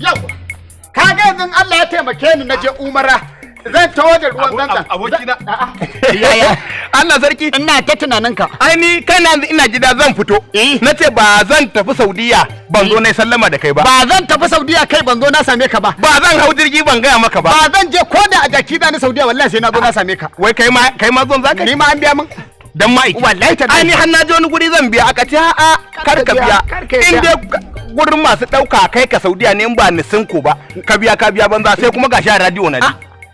Yau, kaga yanzu Allah ya taimake ni na je umara. Zan tawo da ruwan zanzan. Abokina. Yaya? Allah sarki. Ina ta tunaninka. Ai ni kana ina gida zan fito. Nace ba zan tafi Saudiya ban zo na sallama da kai ba. Ba zan tafi Saudiya kai ban zo na same ka ba. Ba zan hau jirgi ban gaya maka ba. Ba zan je ko da a jaki da ni Saudiya wallahi sai na zo na same ka. Wai kai ma zon zaka? Ni ma an biya min. Dan ma'aiki. Wallahi ta. Ai ni har na je wani guri zan biya aka ce a'a kar ka biya. In dai gurin masu dauka kai ka Saudiya ne in ba ni sinko ba. Ka biya banza sai kuma gashi a radio na ji.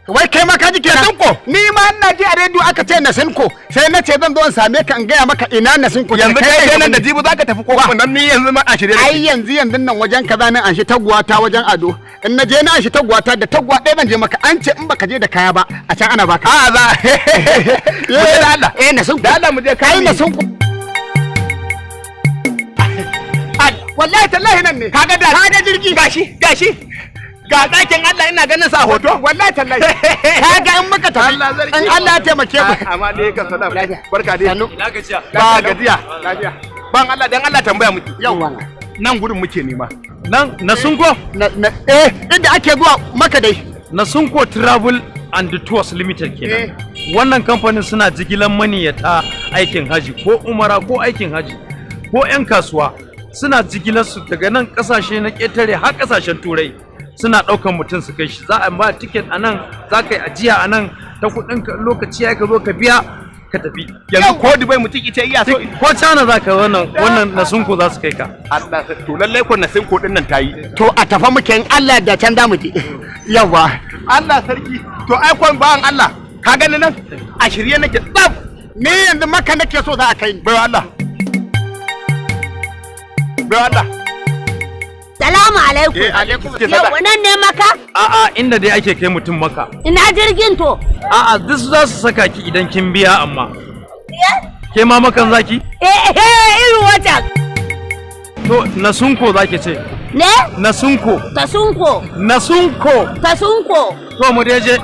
Wai kai ma ka ji kenan Nasinko ni ma ina ji a rediyo aka ce Nasinko sai na ce zan zo in same ka in gaya maka ina Nasinko yanzu kai nan da jibi zaka tafi ko kuma nan ni yanzu ma a shirye ai yanzu nan wajen kaza nan an shi taguwa ta wajen ado in na je na an shi taguwa ta da taguwa ɗaya zan je maka an ce in baka je da kaya ba a can ana baka a za Allah Nasinko da Allah mu je kai Nasinko wallahi tallahi nan ne kaga jirgi gashi ga ɗakin Allah ina ganin sa hoto wallahi tallahi kaga in muka tafi in Allah ya taimake mu amma dai ka salam barka dai ina gajiya ba gajiya ban Allah dan Allah tambaya muke yawa nan gurin muke nema nan Nasunko inda ake zuwa maka dai Nasunko Travel and Tours Limited kenan wannan kamfanin suna jigilan maniyata aikin haji ko umara ko aikin haji ko 'yan kasuwa suna jigilar su daga nan kasashe na ƙetare har kasashen turai suna ɗaukan mutum su kai shi za a ba tiket a nan za ka yi ajiya a nan ta kuɗin lokaci ya ka zo ka biya ka tafi yanzu ko Dubai mutum ita iya so ko China za ka wannan Nasunko za su kai ka Allah to lallai ko Nasunko din nan tayi to a tafa muke in Allah da can da mu je yawa Allah sarki to ai kon bayan Allah ka gani nan a shirye nake tsaf ni yanzu maka nake so za a kai ni bai Allah Salamu alaikum. Yau nan ne maka? A'a inda dai ake kai mutum maka. Ina jirgin to? A'a duk za su saka ki idan kin biya amma. Ke ma makan zaki? Irin wata. To Nasunko zaki ce. Ne? Nasunko. Tasunko. Nasunko. Tasunko. To mu dai je.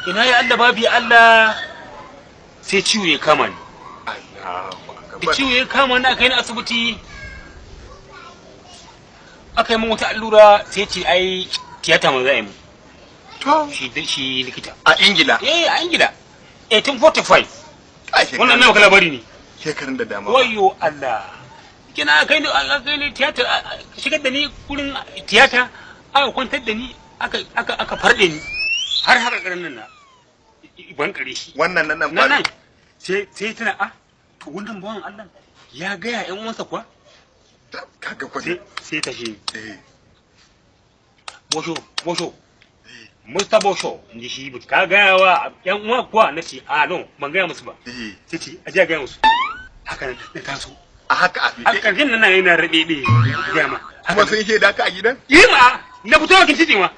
Ina ya Allah babi Allah sai ciwo ya kama ni. Da ciwo ya kama ni aka yi ni asibiti aka yi min wata allura sai ce ai tiyata man za a yi mu. To shi likita. A Ingila. A Ingila. 1845. Wannan nawa labari ne. Shekarun da dama. Wayyo Allah. Kina kai ni tiyata shigar da ni gurin tiyata aka kwantar da ni aka farde ni har haka garin nan na. Ban kare shi wannan nan sai tana to wannan bawan Allah ya gaya ƴan uwansa kuwa kaga kwaje sai ta shi bosho Mr. Bosho ni shi but ka gaya wa ƴan uwa kuwa nace no ban gaya musu ba sai ce aje gaya musu haka nan da taso a haka a karkin nan yana rabe gaya ma kuma sun ce da ka a gidan ma na fito kin titi ma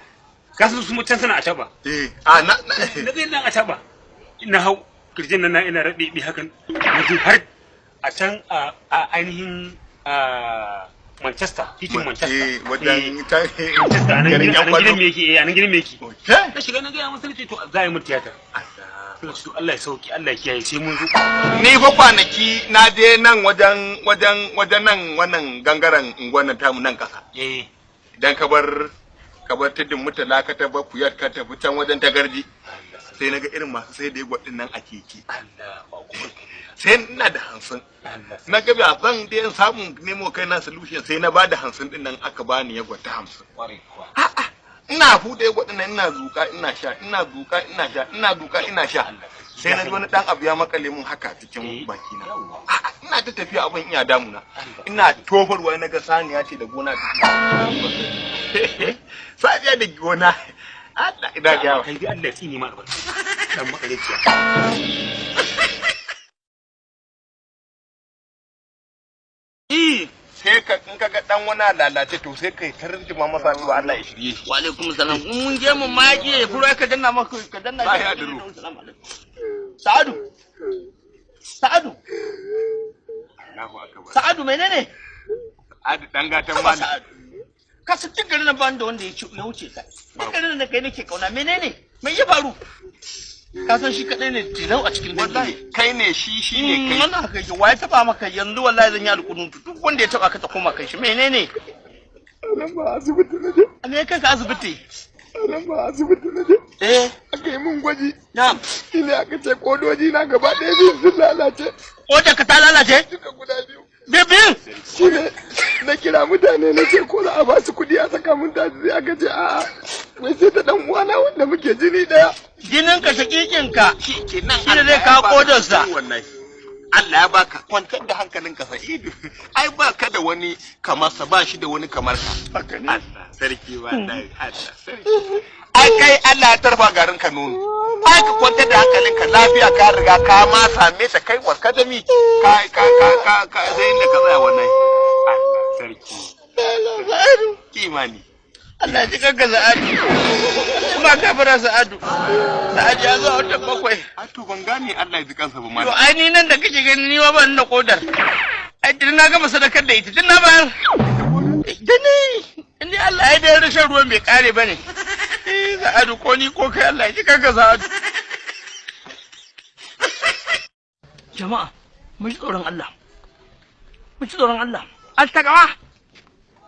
kasu su mutan sana a taba na zai nan a taba ina hau kirjin nan ina rabe hakan har a can a ainihin Manchester titin Manchester wajen Manchester anan gidan me yake na shiga na ga musu ce to za yi mu tiyatar Allah ya sauki Allah ya kiyaye sai mun zo ni fa kwanaki na je nan wajen nan wannan gangaren unguwan tamu nan kasa idan ka bar tudun mutala ka taba kuyar ka tafi can wajen tagarji sai naga irin masu sai da gwadin nan a keke sai ina da 50 na ga ba zan da in samu nemo kai na solution sai na ba da 50 din nan aka bani ya gwata 50 ina fude gwadin nan ina zuka ina sha ina sha sai na ji wani dan abu ya makale mun haka cikin baki na ina ta tafiya abin iya damuna ina tofarwa na ga saniya ce da gona saniya da gona Allah ina ga kai Allah ya tsini ma albarka dan makareciya sai ka in kaga dan wani lalace to sai kai tarjuma masa zuwa Allah ya shirye shi wa alaikum salam mun je mu maje furo ka danna maka ka danna shi ya duru Sa'adu Allahu akbar Sa'adu menene Sa'adu dan gatan mali ka san duk garin nan ba da wanda ya wuce ka. Duk garin nan kai nake kauna menene? Me ya faru? Ka san shi kadai ne tilau a cikin wallahi kai ne shi ne kai. Mana haka yake wai taba maka yanzu wallahi zan yi alƙunun duk wanda ya taba ka ta koma kan shi menene? Nan ba asibiti naje. Me kai ka asibiti? Nan ba asibiti naje. Aka yi mun gwaji. Na'am. Shine aka ce kodoji na gaba ɗaya biyu sun lalace. Kodar ka ta lalace? Duka guda biyu. Bibin? Shine na kira mutane na ce ko za a ba su kuɗi a saka mun taji sai aka ce a'a. Wai sai ta dan uwana wanda muke jini ɗaya. Jinin ka shakikin ka. Shi nan shi ne zai kawo kodarsa. Allah ya baka kwantar da hankalinka Sa'idu. Ai ba ka da wani kamar sa ba shi da wani kamar ka. Allah sarki wallahi Allah sarki. Ai kai Allah ya tarfa garin ka nono. Ai ka kwantar da hankalinka lafiya ka riga ka ma same ta kai warka da mi. Ka sai inda ka tsaya wannan. Allah sarki. Kimani. Allah ji kanka Sa'adu. Kuma ka fara Sa'adu. Sa'adu ya zo a watan 7. A to ban gane Allah ya ji kansa ba ma. To ai ni nan da kake gani ni ma ban da kodar. Ai din na gama sadakar da ita din na bayar. Dani inda Allah ya da rashin ruwan bai kare bane. Sa'adu ko ni ko kai Allah ya ji kanka Sa'adu. Jama'a mu ji tsoron Allah. Mu ji tsoron Allah. Al-taqwa.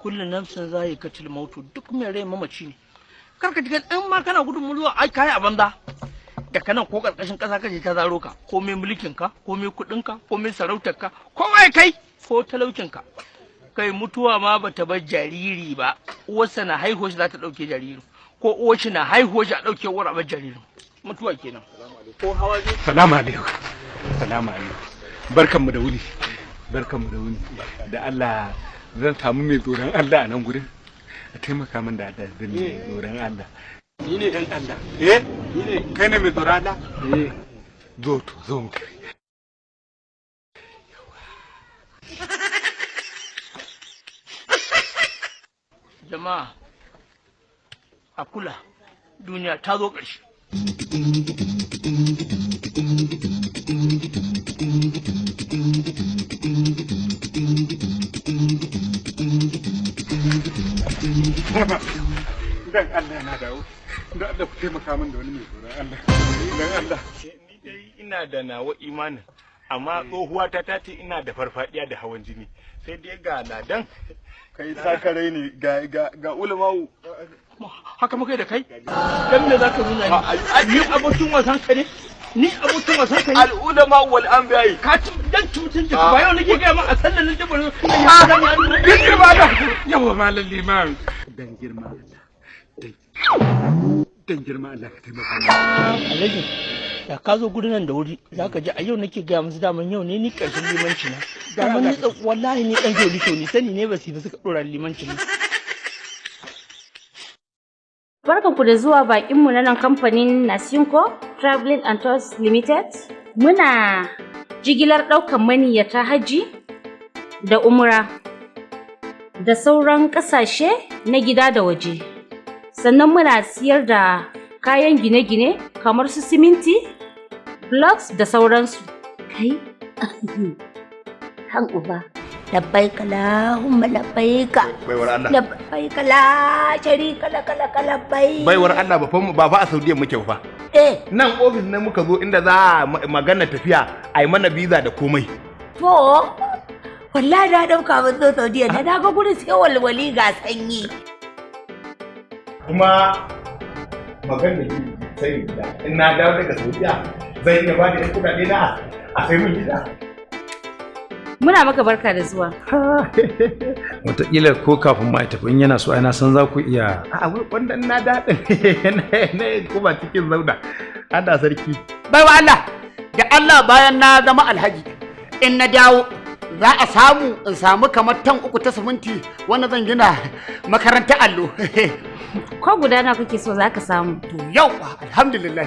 Kullum nafsin zai katil mautu duk mai rai mamaci ne. Karka ji kan ma kana gudun mutuwa ai kai a banza. Da kanan ko karkashin kasa kaje ta zaro ka, ko mai mulkin ka, ko mai kudin ka, ko mai sarautar ka, ko wai kai ko talaucin ka. Kai mutuwa ma bata bar jariri ba. Uwarsa na haihuwa shi za ta dauke jariri. Ko uwar shi na haihuwa shi a dauke uwar a bar jariri. Mutuwa kenan. Ko hawa ne. Salamu alaikum. Salamu alaikum. Barkanmu da wuni. Barkanmu da wuni. Da Allah zan samu mai tsoron Allah a nan gurin a taimaka min da Allah zan mai tsoron Allah. Ni ne dan Allah. Ni ne kai ne mai tsoron Allah? Zo to zo mu kai. Jama'a a kula duniya ta zo ƙarshe. Dan Allah na dawo. Dan Allah ku taimaka min da wani mai tsoron Allah. Dan Allah. Ni dai ina da nawa imanin amma tsohuwa ta ce ina da farfadiya da hawan jini. Sai dai ga ladan Kai sakarai ne ga ulamawu. Haka muka da kai? Dan me zaka nuna ni? Ni abokin wasan ka ne? Ni abokin wasan ka ne? al'ulama wal anbiya. Ka ci dan cutun ki ba yau nake ga ma a sallan nan jibrin. Girma da. Yawa malam liman. Dan girma Allah. Dan girma Allah ka taimaka min. Alhaji da ka zo gurin nan da wuri zaka ji a yau nake ga musu daman yau ne ni karshen limanci na. Daman ni wallahi ni dan joli to ni sani ne ba su suka dora limanci ne. Barkanku da zuwa bakinmu na nan kamfanin Nasinko Traveling and Tours Limited. Muna jigilar ɗaukan maniyyata haji da umra da sauran ƙasashe na gida da waje. Sannan muna siyar da kayan gine-gine kamar su siminti, blocks da sauransu. Kai, han uba. Labbaik Allahumma labbaik. Baiwar Allah. Labbaik la sharika lak labbaik. Baiwar Allah ba fa a Saudiya muke fa. Nan ofis ne muka zo inda za a magana tafiya a yi mana visa da komai. To, wallahi na dauka mun zo Saudiya na ga gurin sai walwali ga sanyi. Kuma magana da sai da in na dawo daga Saudiya zan iya ba da kuɗaɗe na a sai mun gida. Muna maka barka da zuwa. Wataƙila ko kafin ma tafi in yana so ai na san za ku iya. A wanda na daɗin ne kuma cikin zauna. Allah sarki. Baiwa Allah, da Allah bayan na zama alhaji in na dawo za a samu kamar tan 3 ta siminti wanda zan gina makarantar allo. Ko guda na kake so za ka samu? To yau alhamdulillah.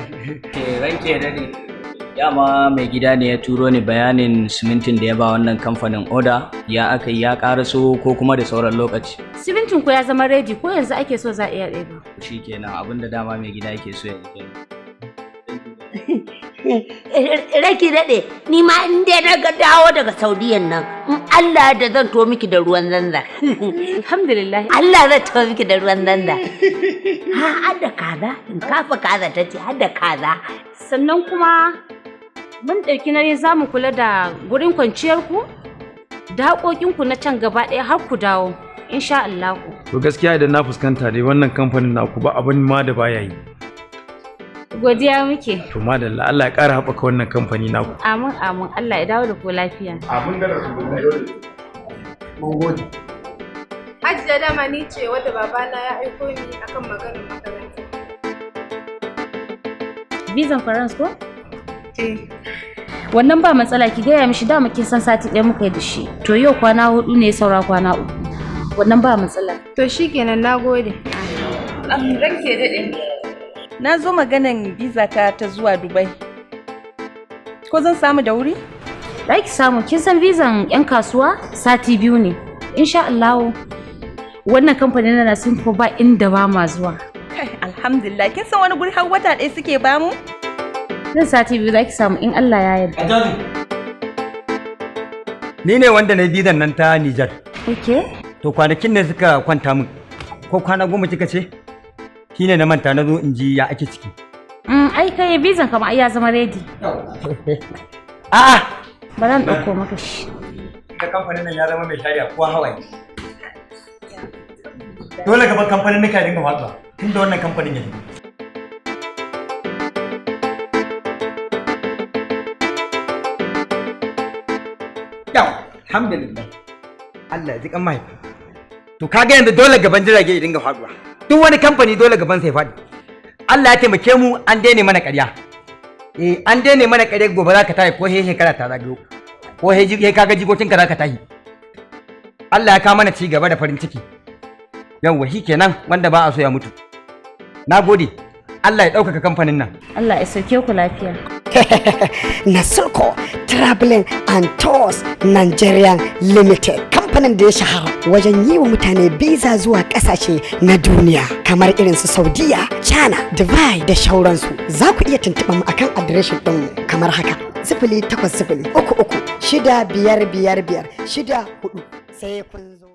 Ranke dade. Dama mai gida ne ya turo ni bayanin simintin da ya ba wannan kamfanin oda ya aka ya karaso ko kuma da sauran lokaci. Simintin ku ya zama ready ko yanzu ake so za a iya ɗeba. Shikenan abinda dama mai gida yake so ya yi. Raki daɗe, ni ma in dai na ga dawo daga Saudiyan nan, in Allah da zan to miki da ruwan zanza. Alhamdulillah. Allah zai to miki da ruwan zanza. Ha, hadda kaza, in kafa kaza ta ce hadda kaza. Sannan kuma mun ɗauki nauyin za mu kula da gurin kwanciyarku, da haƙoƙinku na can gaba ɗaya har ku dawo, insha Allah. To gaskiya idan na fuskanta dai wannan kamfanin naku ba abin ma da baya yi. Godiya muke. To madalla Allah ya ƙara haɓaka wannan kamfani naku. Amin amin, Allah ya dawo da ku lafiya. Amin da Rasulullahi. Mun gode. Hajiya dama ni ce wadda babana ya aiko ni akan maganar makaranta. Bizan France ko? Wannan ba matsala, ki gaya mishi dama kin san sati ɗaya muka yi da shi. To yau kwana 4 ne saura kwana 3. Wannan ba matsala. To shikenan, nagode. Ranke daɗe. Na zo maganan visa ta zuwa Dubai. Ko zan samu da wuri? Za ki samu, kin san vizan 'yan kasuwa sati 2 ne. Insha Allah wannan kamfanin na sun ko ba inda ba ma zuwa. Kai, alhamdulillah. Kin san wani guri har wata ɗaya suke bamu? Zan sati 2 za ki samu in Allah ya yarda. Ni ne wanda na bizan nan ta Nijar. Okay. To kwanakin ne suka kwanta min. Ko kwana 10 kika ce? Shine na manta na zo in ji ya ake ciki. Ai kai bizan kama ai ya zama ready. A'a, bari in dauko maka shi. Ka kamfanin nan ya zama mai shari'a ko hawaye. Dole gaban kamfanin nika dinga watsa tunda wannan kamfanin ya shigo. Yau, alhamdulillah. Allah ya ji kan mahaifi. To kaga yanzu dole gaban jirage ya dinga faduwa. Duk wani kamfani dole gaban sai faɗi. Allah ya taimake mu an daina mana ƙarya. An daina mana ƙarya gobe za ka tashi ko he shekara ta zagayo. Ko he kaga jikokin ka za ka tashi. Allah ya kawo mana ci gaba da farin ciki. Yawwa shi kenan wanda ba a so ya mutu. Na gode. Allah ya ɗaukaka kamfanin nan. Allah ya sauke ku lafiya. Nasulko Traveling and Tours Nigerian Limited, kamfanin da ya shahara wajen yi wa mutane biza zuwa kasashe na duniya kamar irin su Saudiya, China, Dubai da shauransu. Za ku iya tuntuɓa mu akan adireshin ɗinmu kamar haka: 0800 33 65556 sai kun zo.